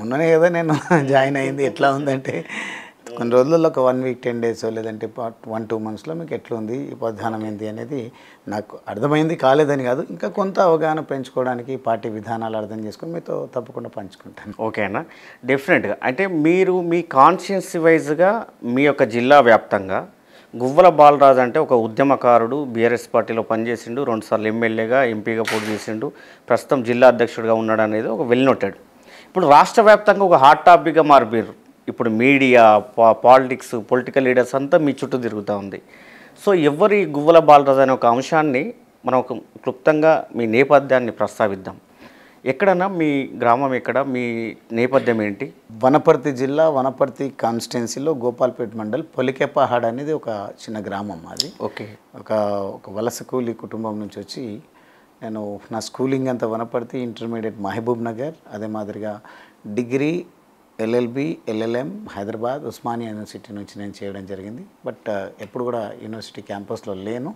మొన్ననే కదా నేను జాయిన్ అయింది. ఎట్లా ఉందంటే కొన్ని రోజుల్లో ఒక 1 వీక్ 10 డేస్ లేదంటే 1-2 మంత్స్లో మీకు ఎట్లా ఉంది ఈ విధానం ఏంటి అనేది నాకు అర్థమైంది. కాలేదని కాదు, ఇంకా కొంత అవగాహన పెంచుకోవడానికి పార్టీ విధానాలు అర్థం చేసుకొని మీతో తప్పకుండా పంచుకుంటాను. ఓకేనా, డెఫినెట్గా. అంటే మీరు మీ కాన్షియన్సీ వైజ్గా మీ యొక్క జిల్లా వ్యాప్తంగా గువ్వల బాలరాజు అంటే ఒక ఉద్యమకారుడు, బీఆర్ఎస్ పార్టీలో పనిచేసిండు, 2 సార్లు ఎమ్మెల్యేగా ఎంపీగా పోటీ చేసిండు, ప్రస్తుతం జిల్లా అధ్యక్షుడిగా ఉన్నాడు అనేది ఒక వెల్ నోటెడ్. ఇప్పుడు రాష్ట్ర వ్యాప్తంగా ఒక హాట్ టాపిక్గా మారిపోయారు. ఇప్పుడు మీడియా, పాలిటిక్స్, పొలిటికల్ లీడర్స్ అంతా మీ చుట్టూ తిరుగుతూ ఉంది. సో ఎవరి గువ్వల బాలరాజు అనే ఒక అంశాన్ని మనం ఒక క్లుప్తంగా మీ నేపథ్యాన్ని ప్రస్తావిద్దాం. ఎక్కడన్నా మీ గ్రామం ఎక్కడ, మీ నేపథ్యం ఏంటి? వనపర్తి జిల్లా, వనపర్తి కాన్స్టిట్యున్సీలో గోపాల్పేట్ మండల్ పొలికెపహాడ్ అనేది ఒక చిన్న గ్రామం. అది ఓకే. ఒక వలస కూలీ కుటుంబం నుంచి వచ్చి నేను నా స్కూలింగ్ అంతా వనపర్తి, ఇంటర్మీడియట్ మహబూబ్ నగర్, అదే మాదిరిగా degree, LLB, LLM Hyderabad Osmania university నుంచి నేను చేయడం జరిగింది. బట్ ఎప్పుడు కూడా యూనివర్సిటీ క్యాంపస్లో లేను.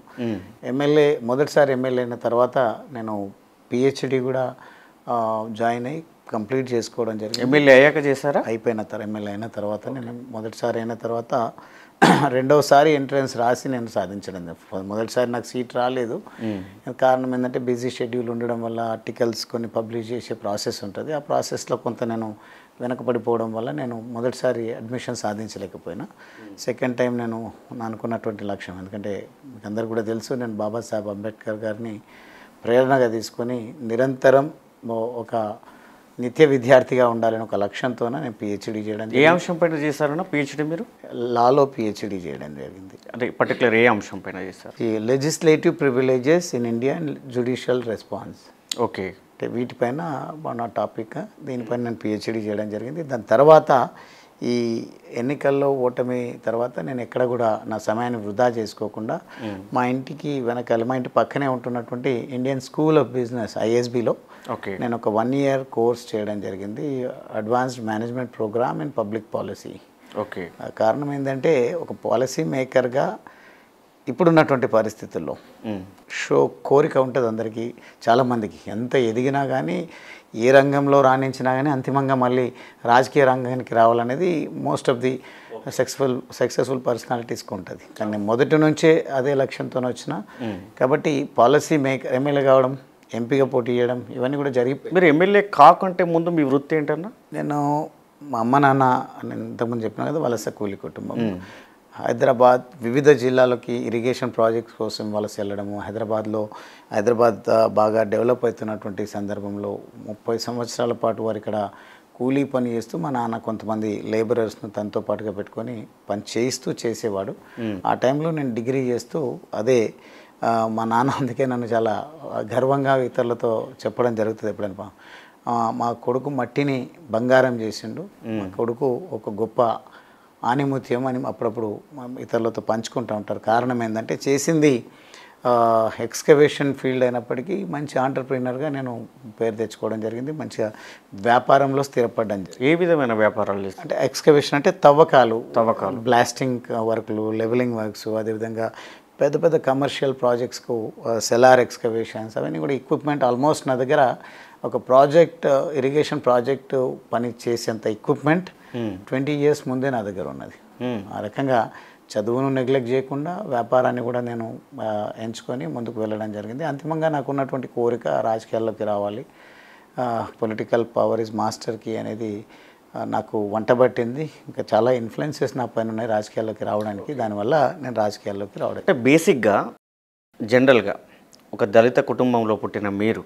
మొదటిసారి ఎమ్మెల్యే అయిన తర్వాత నేను పిహెచ్డి కూడా జాయిన్ అయ్యి కంప్లీట్ చేసుకోవడం జరిగింది. ఎమ్మెల్యే అయ్యాక చేశారా? ఎమ్మెల్యే అయిన తర్వాత నేను మొదటిసారి అయిన తర్వాత రెండవసారి ఎంట్రన్స్ రాసి నేను సాధించడం. మొదటిసారి నాకు సీట్ రాలేదు. కారణం ఏంటంటే బిజీ షెడ్యూల్ ఉండడం వల్ల ఆర్టికల్స్ కొన్ని పబ్లిష్ చేసే ప్రాసెస్ ఉంటుంది. ఆ ప్రాసెస్లో కొంత నేను వెనకపడిపోవడం వల్ల నేను మొదటిసారి అడ్మిషన్ సాధించలేకపోయినా. సెకండ్ టైం నేను అనుకున్నటువంటి లక్ష్యం, ఎందుకంటే మీకు అందరు కూడా తెలుసు, నేను బాబాసాహెబ్ అంబేద్కర్ గారిని ప్రేరణగా తీసుకొని నిరంతరం ఒక నిత్య విద్యార్థిగా ఉండాలని ఒక లక్ష్యంతో నేను పిహెచ్డి చేయడం. ఏ అంశం పైన చేశారన్నా పిహెచ్డి మీరు? లాలో పిహెచ్డి చేయడం జరిగింది. అంటే పర్టికులర్ ఏ అంశం పైన చేశారు? ఈ legislative privileges in India and judicial response. Okay. అంటే వీటిపైన నా టాపిక్, దీనిపైన నేను పిహెచ్డి చేయడం జరిగింది. దాని తర్వాత ఈ ఎన్నికల్లో ఓటమి తర్వాత నేను ఎక్కడ కూడా నా సమయాన్ని వృధా చేసుకోకుండా మా ఇంటికి వెనకాల, మా ఇంటి పక్కనే ఉంటున్నటువంటి ఇండియన్ స్కూల్ ఆఫ్ బిజినెస్ ఐఎస్బిలో నేను ఒక 1 year కోర్స్ చేయడం జరిగింది, advanced management programme in public policy. Okay. కారణం ఏంటంటే ఒక పాలసీ మేకర్గా ఇప్పుడున్నటువంటి పరిస్థితుల్లో కోరిక ఉంటుంది అందరికీ, చాలామందికి. ఎంత ఎదిగినా కానీ, ఏ రంగంలో రాణించినా కానీ అంతిమంగా మళ్ళీ రాజకీయ రంగానికి రావాలనేది మోస్ట్ ఆఫ్ ది సక్సెస్ఫుల్ పర్సనాలిటీస్కి ఉంటుంది. కానీ మొదటి నుంచే అదే లక్ష్యంతో వచ్చిన కాబట్టి పాలసీ మేకర్, ఎమ్మెల్యే కావడం, ఎంపీగా పోటీ చేయడం, ఇవన్నీ కూడా జరిగి. మీరు ఎమ్మెల్యే కాకుంటే ముందు మీ వృత్తి ఏంటన్నా? నేను మా అమ్మ నాన్న, నేను ఇంతకుముందు చెప్పినా కదా, వలస కూలి కుటుంబం. హైదరాబాద్ వివిధ జిల్లాలకి ఇరిగేషన్ ప్రాజెక్ట్స్ కోసం వలస వెళ్ళడము. హైదరాబాద్ బాగా డెవలప్ అవుతున్నటువంటి సందర్భంలో 30 సంవత్సరాల పాటు వారు ఇక్కడ కూలీ పని చేస్తూ మా నాన్న కొంతమంది లేబరర్స్ను తనతో పాటుగా పెట్టుకొని పని చేసేవాడు. ఆ టైంలో నేను డిగ్రీ చేస్తూ అదే మా నాన్న అందుకే నన్ను చాలా గర్వంగా ఇతరులతో చెప్పడం జరుగుతుంది ఎప్పుడైనా, మా కొడుకు మట్టిని బంగారం చేసిండు, మా కొడుకు ఒక గొప్ప ఆనిముత్యం అని అప్పుడప్పుడు ఇతరులతో పంచుకుంటూ ఉంటారు. కారణం ఏంటంటే చేసింది ఎక్స్కవేషన్ ఫీల్డ్ అయినప్పటికీ మంచి ఆంటర్ప్రీనర్గా నేను పేరు తెచ్చుకోవడం జరిగింది. మంచిగా వ్యాపారంలో స్థిరపడ్డం జరిగింది. ఏ విధమైన వ్యాపారాలు? అంటే ఎక్స్కవేషన్ అంటే తవ్వకాలు, బ్లాస్టింగ్ వర్క్లు, లెవెలింగ్ వర్క్స్, అదేవిధంగా పెద్ద పెద్ద కమర్షియల్ ప్రాజెక్ట్స్కు సెలార్ ఎక్స్కవేషన్స్, అవన్నీ కూడా ఎక్విప్మెంట్ ఆల్మోస్ట్ నా దగ్గర ఒక ఇరిగేషన్ ప్రాజెక్టు పని చేసేంత ఎక్విప్మెంట్ 20 years ముందే నా దగ్గర ఉన్నది. ఆ రకంగా చదువును నెగ్లెక్ట్ చేయకుండా వ్యాపారాన్ని కూడా నేను ఎంచుకొని ముందుకు వెళ్ళడం జరిగింది. అంతిమంగా నాకు ఉన్నటువంటి కోరిక రాజకీయాల్లోకి రావాలి, political power is master key అనేది నాకు వంటబట్టింది. ఇంకా చాలా ఇన్ఫ్లుయెన్సెస్ నా పైన ఉన్నాయి రాజకీయాల్లోకి రావడానికి, దానివల్ల నేను రాజకీయాల్లోకి రావడం. అంటే బేసిక్గా జనరల్గా ఒక దళిత కుటుంబంలో పుట్టిన మీరు,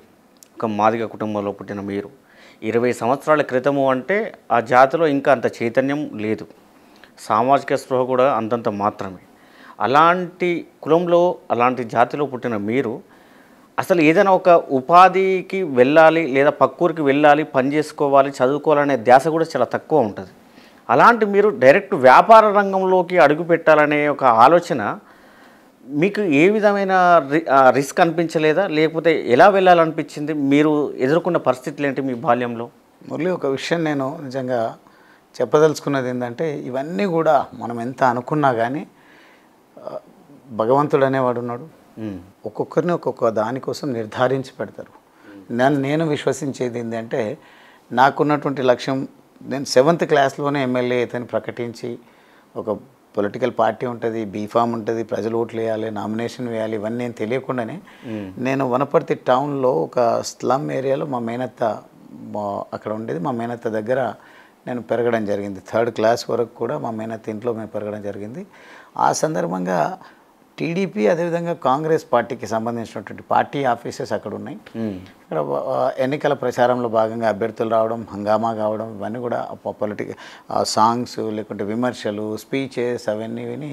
ఒక మాదిగ కుటుంబంలో పుట్టిన మీరు 20 సంవత్సరాల క్రితము అంటే ఆ జాతిలో ఇంకా అంత చైతన్యం లేదు, సామాజిక స్పృహ కూడా అంతంత మాత్రమే. అలాంటి కులంలో, అలాంటి జాతిలో పుట్టిన మీరు అసలు ఏదైనా ఒక ఉపాధికి వెళ్ళాలి, లేదా పక్కూరికి వెళ్ళాలి, పని చేసుకోవాలి, చదువుకోవాలనే ధ్యాస కూడా చాలా తక్కువ ఉంటుంది. అలాంటి మీరు డైరెక్ట్ వ్యాపార రంగంలోకి అడుగు పెట్టాలనే ఒక ఆలోచన మీకు ఏ విధమైన రిస్క్ అనిపించలేదా, లేకపోతే ఎలా వెళ్ళాలనిపించింది? మీరు ఎదుర్కొన్న పరిస్థితులు ఏంటి మీ బాల్యంలో? మురళి, ఒక విషయం నేను నిజంగా చెప్పదలుచుకున్నది ఏంటంటే, ఇవన్నీ కూడా మనం ఎంత అనుకున్నా కానీ భగవంతుడు అనేవాడు ఉన్నాడు. ఒక్కొక్కరిని ఒక్కొక్క దానికోసం నిర్ధారించి పెడతారు. నేను విశ్వసించేది ఏంటంటే, నాకున్నటువంటి లక్ష్యం నేను 7th క్లాస్లోనే ఎమ్మెల్యే అయితే ప్రకటించి ఒక పొలిటికల్ పార్టీ ఉంటుంది, బీఫామ్ ఉంటుంది, ప్రజలు ఓట్లు వేయాలి, నామినేషన్ వేయాలి, ఇవన్నీ నేను తెలియకుండానే నేను వనపర్తి టౌన్లో ఒక స్లమ్ ఏరియాలో మా మేనత్త అక్కడ ఉండేది. మా మేనత్త దగ్గర నేను పెరగడం జరిగింది. 3rd క్లాస్ వరకు కూడా మా మేనత్త ఇంట్లో మేము పెరగడం జరిగింది. ఆ సందర్భంగా టీడీపీ అదేవిధంగా కాంగ్రెస్ పార్టీకి సంబంధించినటువంటి పార్టీ ఆఫీసెస్ అక్కడ ఉన్నాయి. ఇక్కడ ఎన్నికల ప్రచారంలో భాగంగా అభ్యర్థులు రావడం, హంగామా కావడం, ఇవన్నీ కూడా సాంగ్స్ లేకుంటే విమర్శలు, స్పీచెస్ అవన్నీ విని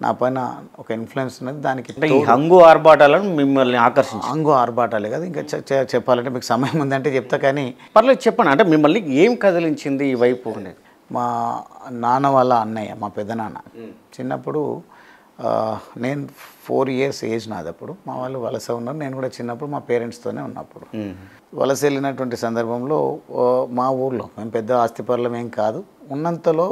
నా పైన ఒక ఇన్ఫ్లుయెన్స్ ఉన్నది. దానికి హంగు ఆర్భాటాలను మిమ్మల్ని ఆకర్షించి హంగు ఆర్భాటాలే కదా, ఇంకా చెప్పాలంటే మీకు సమయం ఉందంటే చెప్తా, కానీ పర్లేదు చెప్పండి. అంటే మిమ్మల్ని ఏం కదిలించింది ఈ వైపు అనేది? మా నాన్న వాళ్ళ అన్నయ్య, మా పెద్దనాన్న చిన్నప్పుడు నేను 4 years ఏజ్ నాదప్పుడు మా వాళ్ళు వలస ఉన్నారు. నేను కూడా చిన్నప్పుడు మా పేరెంట్స్తోనే ఉన్నప్పుడు వలస వెళ్ళినటువంటి సందర్భంలో మా ఊర్లో మేము పెద్ద ఆస్తిపరులం ఏం కాదు, ఉన్నంతలో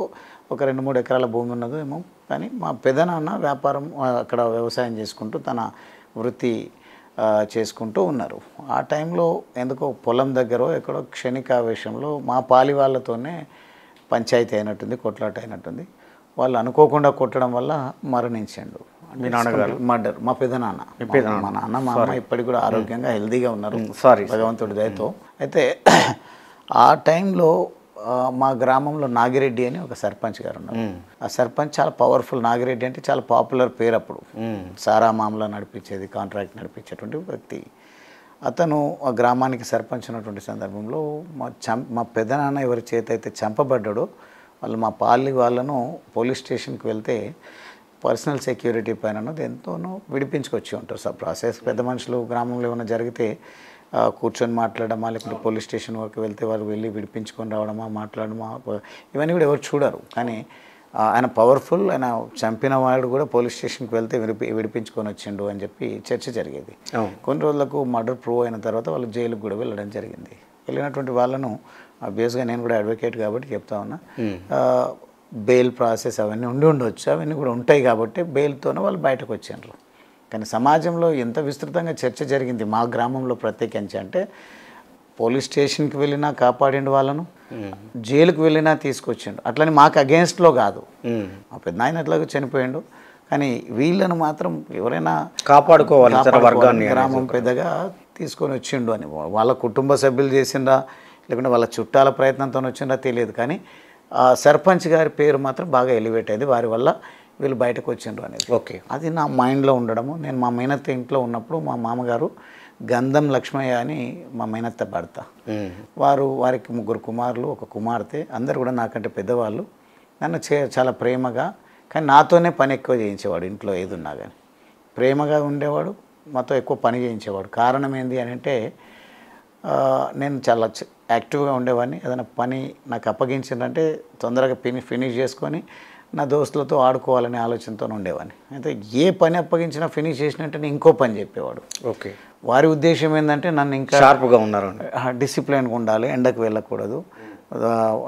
ఒక 2-3 ఎకరాల భూమి ఉన్నదో ఏమో, కానీ మా పెదనాన్న వ్యాపారం అక్కడ వ్యవసాయం చేసుకుంటూ తన వృత్తి చేసుకుంటూ ఉన్నారు. ఆ టైంలో ఎందుకో పొలం దగ్గర ఎక్కడో క్షణికావేశంలో మా పాలి వాళ్ళతోనే పంచాయతీ అయినట్టుంది, కొట్లాట అయినట్టుంది. వాళ్ళు అనుకోకుండా కొట్టడం వల్ల మరణించాడు. మీ నాన్నగారు మర్డర్. మా పెదనాన్న, మా నాన్న మా అమ్మ ఇప్పటికి కూడా ఆరోగ్యంగా హెల్తీగా ఉన్నారు భగవంతుడి దయతో. అయితే ఆ టైంలో మా గ్రామంలో నాగిరెడ్డి అని ఒక సర్పంచ్ గారు ఉన్నారు. ఆ సర్పంచ్ చాలా పవర్ఫుల్. నాగిరెడ్డి అంటే చాలా పాపులర్ పేరు అప్పుడు. సారా మామలా నడిపించేది, కాంట్రాక్ట్ నడిపించేటువంటి వ్యక్తి. అతను ఆ గ్రామానికి సర్పంచ్ ఉన్నటువంటి సందర్భంలో మా పెదనాన్న ఎవరి చేత అయితే చంపబడ్డాడో వాళ్ళు మా పాలి వాళ్ళను పోలీస్ స్టేషన్కి వెళ్తే పర్సనల్ సెక్యూరిటీ పైన ఎంతోనో విడిపించుకొచ్చి ఉంటారు. సార్ ప్రాసెస్ పెద్ద మనుషులు గ్రామంలో ఏమైనా జరిగితే కూర్చొని మాట్లాడమా, లేకుంటే పోలీస్ స్టేషన్ వరకు వెళ్తే వారు వెళ్ళి విడిపించుకొని రావడమా, మాట్లాడమా, ఇవన్నీ కూడా ఎవరు చూడరు. కానీ ఆయన పవర్ఫుల్, ఆయన చంపిన వాడు కూడా పోలీస్ స్టేషన్కి వెళ్తే విడిపించుకొని వచ్చిండు అని చెప్పి చర్చ జరిగేది. కొన్ని రోజులకు మర్డర్ ప్రూవ్ అయిన తర్వాత వాళ్ళు జైలుకు కూడా వెళ్ళడం జరిగింది. వెళ్ళినటువంటి వాళ్ళను ఆబ్వియస్గా నేను కూడా అడ్వకేట్ కాబట్టి చెప్తా ఉన్నా, బెయిల్ ప్రాసెస్ అవన్నీ ఉండొచ్చు, అవన్నీ కూడా ఉంటాయి కాబట్టి బెయిల్తోనే వాళ్ళు బయటకు వచ్చారు. కానీ సమాజంలో ఎంత విస్తృతంగా చర్చ జరిగింది మా గ్రామంలో ప్రత్యేకించి అంటే, పోలీస్ స్టేషన్కి వెళ్ళినా కాపాడిండు వాళ్ళను, జైలుకు వెళ్ళినా తీసుకొచ్చిండు. అట్లని మాకు అగేన్స్ట్లో కాదు, మా పెద్ద ఆయన అట్లాగే చనిపోయిండు, కానీ వీళ్ళను మాత్రం ఎవరైనా కాపాడుకోవాలి, గ్రామం పెద్దగా తీసుకొని వచ్చిండు అని. వాళ్ళ కుటుంబ సభ్యులు చేసిండా లేకుంటే వాళ్ళ చుట్టాల ప్రయత్నంతో వచ్చిందా తెలియదు, కానీ సర్పంచ్ గారి పేరు మాత్రం బాగా ఎలివేట్ అయింది, వారి వల్ల వీళ్ళు బయటకు వచ్చిండ్రు అనేది. ఓకే, అది నా మైండ్లో ఉండడము. నేను మా మేనత్త ఇంట్లో ఉన్నప్పుడు మా మామగారు గంధం లక్ష్మయ్య అని మా మేనత్త భర్త, వారికి 3 కుమారులు, 1 కుమార్తె, అందరు కూడా నాకంటే పెద్దవాళ్ళు. నన్ను చాలా ప్రేమగా, కానీ నాతోనే పని ఎక్కువ చేయించేవాడు. ఇంట్లో ఏదున్నా కానీ ప్రేమగా ఉండేవాడు, మాతో ఎక్కువ పని చేయించేవాడు. కారణం ఏంటి అని అంటే, నేను చాలా యాక్టివ్గా ఉండేవాడిని. ఏదైనా పని నాకు అప్పగించిందంటే తొందరగా ఫినిష్ చేసుకొని నా దోస్తులతో ఆడుకోవాలనే ఆలోచనతో ఉండేవాడిని. అయితే ఏ పని అప్పగించినా ఫినిష్ చేసినట్టే ఇంకో పని చెప్పేవాడు. ఓకే, వారి ఉద్దేశం ఏంటంటే నన్ను ఇంకా షార్ప్గా ఉన్నారు, డిసిప్లిన్గా ఉండాలి, ఎండకు వెళ్ళకూడదు,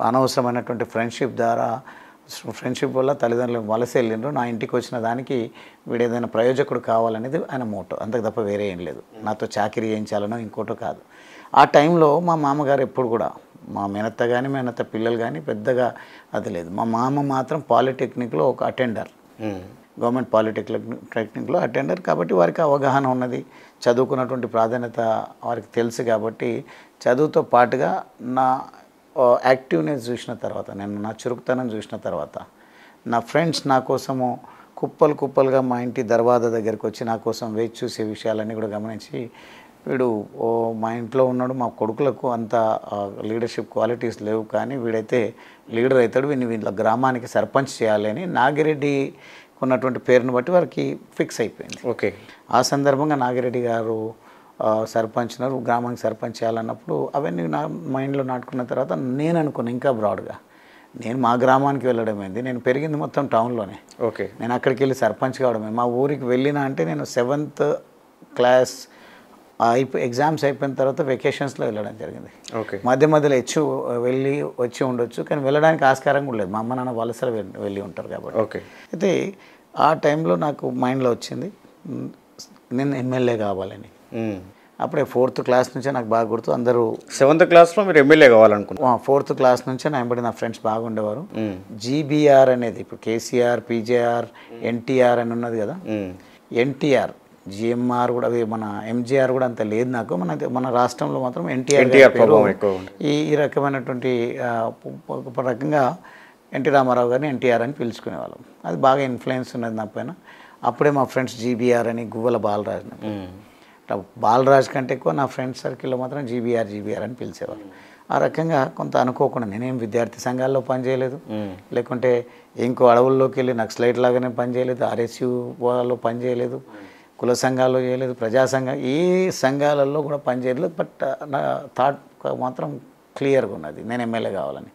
అనవసరమైనటువంటి ఫ్రెండ్షిప్ వల్ల తల్లిదండ్రులు వలస వెళ్ళిండ్రు, నా ఇంటికి వచ్చిన దానికి వీడు ఏదైనా ప్రయోజకుడు కావాలనేది ఆయన మోటో, అంతకు తప్ప వేరే ఏం లేదు. నాతో చాకరీ చేయించాలనో ఇంకోటో కాదు. ఆ టైంలో మా మామగారు ఎప్పుడు కూడా, మా మేనత్త కానీ మేనత్త పిల్లలు కానీ పెద్దగా అది లేదు. మా మామ మాత్రం పాలిటెక్నిక్లో ఒక అటెండర్, గవర్నమెంట్ పాలిటెక్నిక్లో అటెండర్ కాబట్టి వారికి అవగాహన ఉన్నది, చదువుకున్నటువంటి ప్రాధాన్యత వారికి తెలుసు. కాబట్టి చదువుతో పాటుగా నా యాక్టివ్నెస్ చూసిన తర్వాత, నేను నా చురుకుతనం చూసిన తర్వాత, నా ఫ్రెండ్స్ నా కోసము కుప్పలుగా మా ఇంటి దర్వాజా దగ్గరికి వచ్చి నా కోసం వేచి చూసే విషయాలన్నీ కూడా గమనించి, వీడు మా ఇంట్లో ఉన్నాడు, మా కొడుకులకు అంత లీడర్షిప్ క్వాలిటీస్ లేవు, కానీ వీడైతే లీడర్ అవుతాడు, వీళ్ళ గ్రామానికి సర్పంచ్ చేయాలి అని నాగిరెడ్డి ఉన్నటువంటి పేరును బట్టి వారికి ఫిక్స్ అయిపోయింది. ఓకే, ఆ సందర్భంగా నాగిరెడ్డి గారు సర్పంచ్నరు, గ్రామానికి సర్పంచ్ చేయాలన్నప్పుడు అవన్నీ నా మైండ్లో నాటుకున్న తర్వాత నేను అనుకున్నాను ఇంకా బ్రాడ్గా, నేను మా గ్రామానికి వెళ్ళడం ఏంది, నేను పెరిగింది మొత్తం టౌన్లోనే. ఓకే, నేను అక్కడికి వెళ్ళి సర్పంచ్ కావడమే. మా ఊరికి వెళ్ళినా అంటే నేను 7th క్లాస్ ఎగ్జామ్స్ అయిపోయిన తర్వాత వెకేషన్స్లో వెళ్ళడం జరిగింది. ఓకే, మధ్యలో వచ్చి ఉండొచ్చు, కానీ వెళ్ళడానికి ఆస్కారం కూడా లేదు, మా అమ్మ నాన్న వలసలు వెళ్ళి ఉంటారు కాబట్టి. ఓకే, అయితే ఆ టైంలో నాకు మైండ్లో వచ్చింది నేను ఎమ్మెల్యే కావాలని. అప్పుడే 4th క్లాస్ నుంచే నాకు బాగా గుర్తు. అందరూ 7th క్లాస్లో మీరు ఎమ్మెల్యే కావాలనుకున్నారు. 4th క్లాస్ నుంచే నా వెంబడి నా ఫ్రెండ్స్ బాగుండేవారు. జీబీఆర్ అనేది ఇప్పుడు కేసీఆర్, పీజేఆర్, ఎన్టీఆర్ అని ఉన్నది కదా, ఎన్టీఆర్, జిఎంఆర్ కూడా, అవి మన ఎంజీఆర్ కూడా అంత లేదు నాకు. మన రాష్ట్రంలో మాత్రం ఎన్టీఆర్ ఈ రకమైనటువంటి ఒక రకంగా ఎన్టీ రామారావు గారిని ఎన్టీఆర్ అని పిలుచుకునేవాళ్ళం. అది బాగా ఇన్ఫ్లుయెన్స్ ఉన్నది నా పైన. అప్పుడే మా ఫ్రెండ్స్ జీబీఆర్ అని, గువ్వల బాలరాజ్, బాలరాజ్ కంటే ఎక్కువ నా ఫ్రెండ్స్ సర్కిల్లో మాత్రం జీబీఆర్ అని పిలిచేవాళ్ళు. ఆ రకంగా కొంత అనుకోకుండా, నేనేం విద్యార్థి సంఘాల్లో పనిచేయలేదు, లేకుంటే ఇంకో అడవుల్లోకి వెళ్ళి నక్సలైట్ లాగానే పనిచేయలేదు, ఆర్ఎస్యూ వాళ్ళలో పనిచేయలేదు, కుల సంఘాల్లో చేయలేదు, ప్రజా సంఘం ఏ సంఘాలలో కూడా పనిచేయలేదు. బట్ నా థాట్ మాత్రం క్లియర్గా ఉన్నది, నేను ఎమ్మెల్యే కావాలని.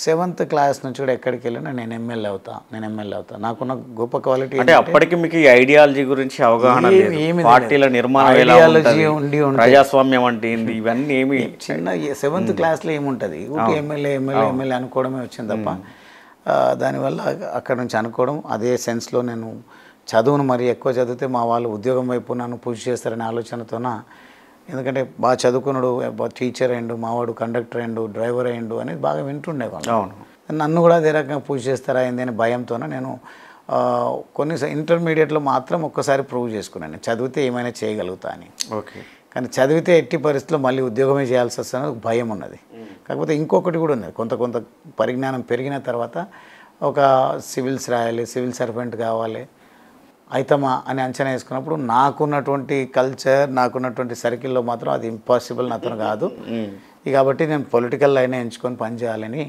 7th క్లాస్ నుంచి కూడా ఎక్కడికి వెళ్ళినా నేను ఎమ్మెల్యే అవుతా. నాకున్న గొప్ప క్వాలిటీ అంటే అప్పటికి మీకు ఈ ఐడియాలజీ గురించి అవగాహన లేదు, పార్టీల నిర్మాణం ఎలా ఉంటుంది, ప్రజాస్వామ్యం అంటే ఏంది, ఇవన్నీ ఏమి చిన్న 7th క్లాస్లో ఏముంటుంది, ఊరికి ఎమ్మెల్యే అనుకోవడమే వచ్చింది తప్ప. దానివల్ల అక్కడ నుంచి అనుకోవడం, అదే సెన్స్లో నేను చదువును మరి ఎక్కువ చదివితే మా వాళ్ళు ఉద్యోగం వైపు నన్ను పుష్ చేస్తారనే ఆలోచనతోన, ఎందుకంటే బాగా చదువుకున్నాడు, టీచర్ అయ్యిండు, మావాడు కండక్టర్ అయ్యిండు, డ్రైవర్ అయ్యిండు అనేది బాగా వింటుండేవాళ్ళు. అవును, నన్ను కూడా అదే రకంగా పుష్ చేస్తారా అయింది అని భయంతోనే నేను కొన్ని ఇంటర్మీడియట్లో మాత్రం ఒక్కసారి ప్రూవ్ చేసుకున్నాను, చదివితే ఏమైనా చేయగలుగుతా అని. ఓకే, కానీ చదివితే ఎట్టి పరిస్థితుల్లో మళ్ళీ ఉద్యోగమే చేయాల్సి వస్తుంది ఒక భయం ఉన్నది. కాకపోతే ఇంకొకటి కూడా ఉన్నది, కొంత పరిజ్ఞానం పెరిగిన తర్వాత ఒక సివిల్స్ రాయాలి, సివిల్ సర్వెంట్ కావాలి అయితమా అని అంచనా వేసుకున్నప్పుడు నాకున్నటువంటి కల్చర్, నాకున్నటువంటి సర్కిల్లో మాత్రం అది ఇంపాసిబుల్, నాతో కాదు. కాబట్టి నేను పొలిటికల్ లైనే ఎంచుకొని పనిచేయాలని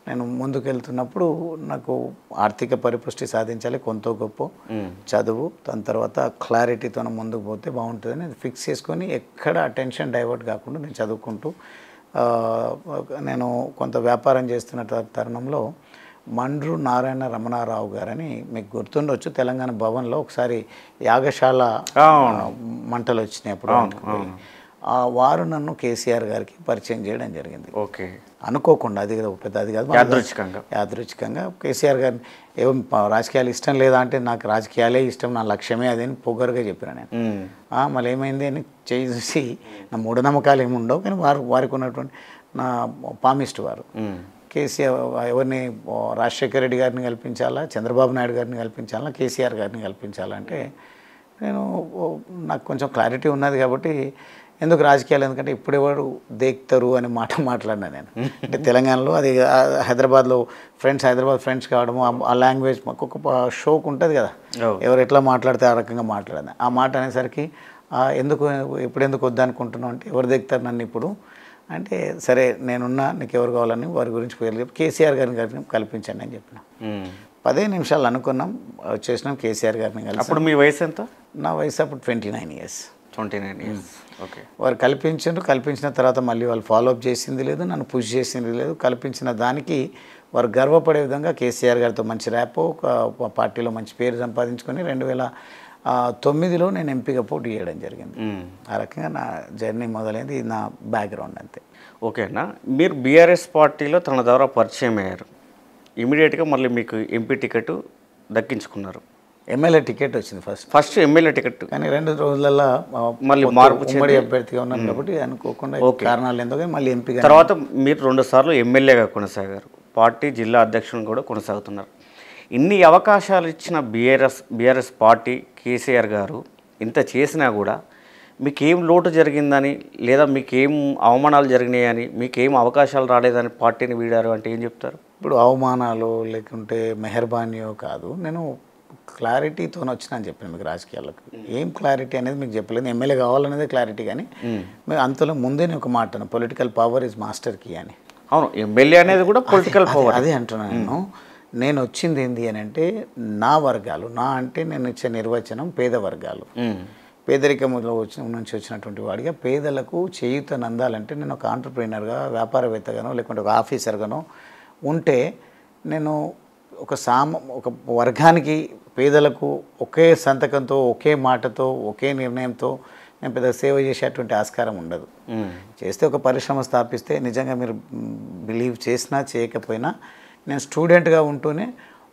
నేను ముందుకెళ్తున్నప్పుడు, నాకు ఆర్థిక పరిపుష్టి సాధించాలి, కొంత గొప్ప చదువు, దాని తర్వాత క్లారిటీతో ముందుకు పోతే బాగుంటుందని ఫిక్స్ చేసుకొని ఎక్కడ అటెన్షన్ డైవర్ట్ కాకుండా నేను చదువుకుంటూ, నేను కొంత వ్యాపారం చేస్తున్న తరుణంలో మండ్రు నారాయణ రమణారావు గారని మీకు గుర్తుండొచ్చు, తెలంగాణ భవన్లో ఒకసారి యాగశాల మంటలు వచ్చినప్పుడు వారు నన్ను కేసీఆర్ గారికి పరిచయం చేయడం జరిగింది. ఓకే, అనుకోకుండా, అది పెద్ద అది కాదు, యాదృచ్ఛికంగా కేసీఆర్ గారిని ఏం రాజకీయాలు ఇష్టం లేదా అంటే, నాకు రాజకీయాలే ఇష్టం, నా లక్ష్యమే అది అని పొగరుగా చెప్పిన నేను. మళ్ళీ ఏమైంది అని చేయి చూసి, నా మూఢనమ్మకాలు ఏమి ఉండవు, కానీ వారికి ఉన్నటువంటి నా పామిస్ట్ వారు కేసీఆర్ ఎవరిని, రాజశేఖర రెడ్డి గారిని కల్పించాలా, చంద్రబాబు నాయుడు గారిని కల్పించాలా, కేసీఆర్ గారిని కల్పించాలంటే నాకు కొంచెం క్లారిటీ ఉన్నది కాబట్టి, ఎందుకు రాజకీయాలు, ఎందుకంటే ఇప్పుడు ఎవరు దేక్తారు అనే మాట మాట్లాడినా నేను. అంటే తెలంగాణలో అది హైదరాబాద్ ఫ్రెండ్స్ కావడము, ఆ లాంగ్వేజ్ మాకు ఒక షోక్ ఉంటుంది కదా, ఎవరు ఎట్లా మాట్లాడితే ఆ రకంగా మాట్లాడదు. ఆ మాట అనేసరికి ఎందుకు వద్దనుకుంటున్నావు అంటే, ఎవరు దేక్తారు నన్ను ఇప్పుడు అంటే, సరే నేనున్నా, నీకు ఎవరు కావాలని వారి గురించి పేర్లు చెప్పి కేసీఆర్ గారిని కల్పించండి అని చెప్పిన. 15 నిమిషాలు అనుకున్నాం, వచ్చేసినాం కేసీఆర్ గారిని కలిసి. అప్పుడు మీ వయసు ఎంత? నా వయసు అప్పుడు 29 years. ఓకే, వారు కల్పించిన తర్వాత మళ్ళీ వాళ్ళు ఫాలోఅప్ చేసింది లేదు, నన్ను పుష్ చేసింది లేదు. కల్పించిన దానికి వారు గర్వపడే విధంగా కేసీఆర్ గారితో మంచి ర్యాపో, ఒక పార్టీలో మంచి పేరు సంపాదించుకొని 2009లో నేను ఎంపీగా పోటీ చేయడం జరిగింది. ఆ రకంగా నా జర్నీ మొదలైంది, నా బ్యాక్గ్రౌండ్ అంతే. ఓకేనా, మీరు బీఆర్ఎస్ పార్టీలో తన ద్వారా పరిచయం అయ్యారు, ఇమీడియట్గా మళ్ళీ మీకు ఎంపీ టికెట్ దక్కించుకున్నారు. ఎమ్మెల్యే టికెట్ వచ్చింది ఫస్ట్ ఎమ్మెల్యే టికెట్, కానీ 2 రోజులలో మళ్ళీ మార్పు ఉమ్మడి అభ్యర్థిగా ఉన్నాను కాబట్టి అనుకోకుండా కారణాలు ఎందుకు మళ్ళీ ఎంపీ. తర్వాత మీరు 2 సార్లు ఎమ్మెల్యేగా కొనసాగారు, పార్టీ జిల్లా అధ్యక్షుని కూడా కొనసాగుతున్నారు. ఇన్ని అవకాశాలు ఇచ్చిన బీఆర్ఎస్ పార్టీ, కేసీఆర్ గారు ఇంత చేసినా కూడా మీకేం లోటు జరిగిందని, లేదా మీకేం అవమానాలు జరిగినాయని, మీకేం అవకాశాలు రాలేదని పార్టీని వీడారు అంటే ఏం చెప్తారు? ఇప్పుడు అవమానాలు లేకుంటే మెహర్బానీయో కాదు, నేను క్లారిటీతో వచ్చినా అని చెప్పాను మీకు. రాజకీయాలకు ఏం క్లారిటీ అనేది మీకు చెప్పలేదు, ఎమ్మెల్యే కావాలనేది క్లారిటీ. కానీ మీరు అంతలో ముందే నేను ఒక మాట, political power is master key అని. అవును, ఎమ్మెల్యే అనేది కూడా పొలిటికల్ పవర్. అదే అంటున్నాను నేను వచ్చింది ఏంటి అని అంటే, నా వర్గాలు, నా అంటే నేను ఇచ్చే నిర్వచనం పేద వర్గాలు, పేదరికంలో నుంచి వచ్చినటువంటి వాడిగా పేదలకు చేయూతనందాలంటే, నేను ఒక ఆంటర్ప్రీనర్గా, వ్యాపారవేత్తగానో లేకుంటే ఒక ఆఫీసర్గానో ఉంటే, నేను ఒక వర్గానికి, పేదలకు ఒకే సంతకంతో, ఒకే మాటతో, ఒకే నిర్ణయంతో నేను పెద్ద సేవ చేసేటువంటి ఆస్కారం ఉండదు. చేస్తే ఒక పరిశ్రమ స్థాపిస్తే, నిజంగా మీరు బిలీవ్ చేసినా చేయకపోయినా, నేను స్టూడెంట్గా ఉంటూనే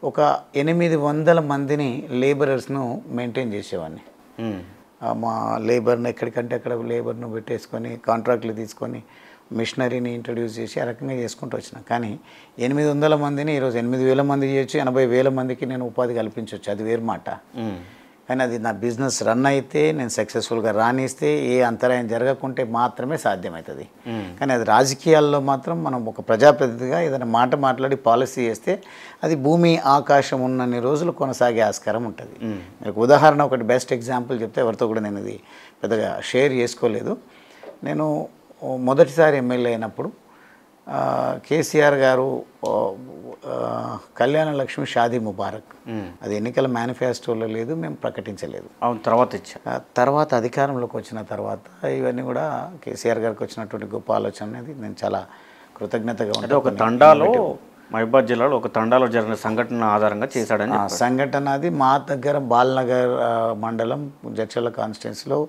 ఒక 800 మందిని లేబరర్స్ను మెయింటైన్ చేసేవాడిని. మా లేబర్ని ఎక్కడికంటే అక్కడ లేబర్ను పెట్టేసుకొని కాంట్రాక్ట్లు తీసుకొని మిషనరీని ఇంట్రడ్యూస్ చేసి ఆ రకంగా చేసుకుంటూ వచ్చిన. కానీ 800 మందిని ఈరోజు 8,000 మంది చేయొచ్చు, 80,000 మందికి నేను ఉపాధి కల్పించవచ్చు, అది వేరు మాట. కానీ అది నా బిజినెస్ రన్ అయితే నేను సక్సెస్ఫుల్గా రాణిస్తే ఏ అంతరాయం జరగకుంటే మాత్రమే సాధ్యమవుతుంది. కానీ అది రాజకీయాల్లో మాత్రం మనం ఒక ప్రజాప్రతినిధిగా ఏదైనా మాట మాట్లాడి పాలసీ చేస్తే అది భూమి ఆకాశం ఉన్నన్ని రోజులు కొనసాగే ఆస్కారం ఉంటుంది. మీకు ఉదాహరణ ఒకటి బెస్ట్ ఎగ్జాంపుల్ చెప్తే ఎవరితో కూడా నేను ఇది పెద్దగా షేర్ చేసుకోలేదు. నేను మొదటిసారి ఎమ్మెల్యే అయినప్పుడు కేసీఆర్ గారు కళ్యాణ లక్ష్మి షాదీ ముబారక్, అది ఎన్నికల మేనిఫెస్టోలో లేదు, మేము ప్రకటించలేదు. తర్వాత అధికారంలోకి వచ్చిన తర్వాత ఇవన్నీ కూడా కేసీఆర్ గారికి వచ్చినటువంటి గొప్ప ఆలోచన అనేది నేను చాలా కృతజ్ఞతగా ఉంటాను. ఒక తండాలో మహబూబాద్ జిల్లాలో ఒక తండాలో జరిగిన సంఘటన ఆధారంగా చేశాడని సంఘటన అది మా దగ్గర బాల్నగర్ మండలం జడ్చర్ల కాన్స్టిట్యున్సీలో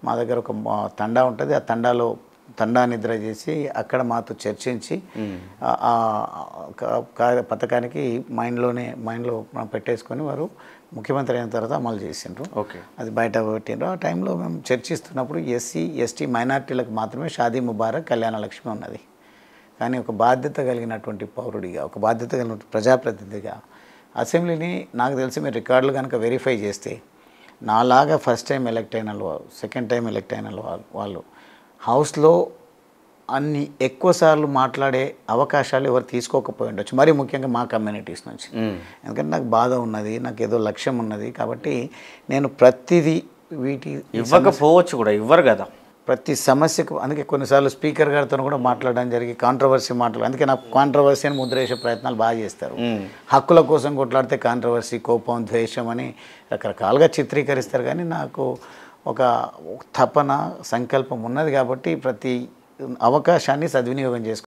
మా దగ్గర ఒక తండా ఉంటుంది. ఆ తండా నిద్ర చేసి అక్కడ మాతో చర్చించి పథకానికి మైండ్లో పెట్టేసుకొని వారు ముఖ్యమంత్రి అయిన తర్వాత అమలు చేసిండ్రు. అది బయట పెట్టిండ్రు. ఆ టైంలో మేము చర్చిస్తున్నప్పుడు ఎస్సీ ఎస్టీ మైనార్టీలకు మాత్రమే షాదీ ముబారక్ కళ్యాణ లక్ష్మి ఉన్నది. కానీ ఒక బాధ్యత కలిగినటువంటి పౌరుడిగా, ఒక బాధ్యత కలిగిన ప్రజాప్రతినిధిగా అసెంబ్లీని నాకు తెలిసి మీరు రికార్డులు కనుక వెరిఫై చేస్తే నాలాగా ఫస్ట్ టైం ఎలక్ట్ అయిన వాళ్ళు, సెకండ్ టైం ఎలక్ట్ అయిన వాళ్ళు హౌస్లో అన్ని ఎక్కువసార్లు మాట్లాడే అవకాశాలు ఎవరు తీసుకోకపోయి ఉండొచ్చు, మరీ ముఖ్యంగా మా కమ్యూనిటీస్ నుంచి. ఎందుకంటే నాకు బాధ ఉన్నది, నాకు ఏదో లక్ష్యం ఉన్నది. కాబట్టి నేను ప్రతిదీ ఇవ్వకపోవచ్చు కూడా, ఇవ్వరు కదా ప్రతి సమస్యకు. అందుకే కొన్నిసార్లు స్పీకర్ గారితో కూడా మాట్లాడడం జరిగి కాంట్రవర్సీ అందుకే నాకు కాంట్రవర్సీ అని ముద్ర వేసే ప్రయత్నాలు బాగా చేస్తారు. హక్కుల కోసం కొట్లాడితే కాంట్రవర్సీ, కోపం, ద్వేషం అని రకరకాలుగా చిత్రీకరిస్తారు. కానీ నాకు ఒక తపన, సంకల్పం ఉన్నది కాబట్టి ప్రతి అవకాశాన్ని సద్వినియోగం చేసుకోవాలి.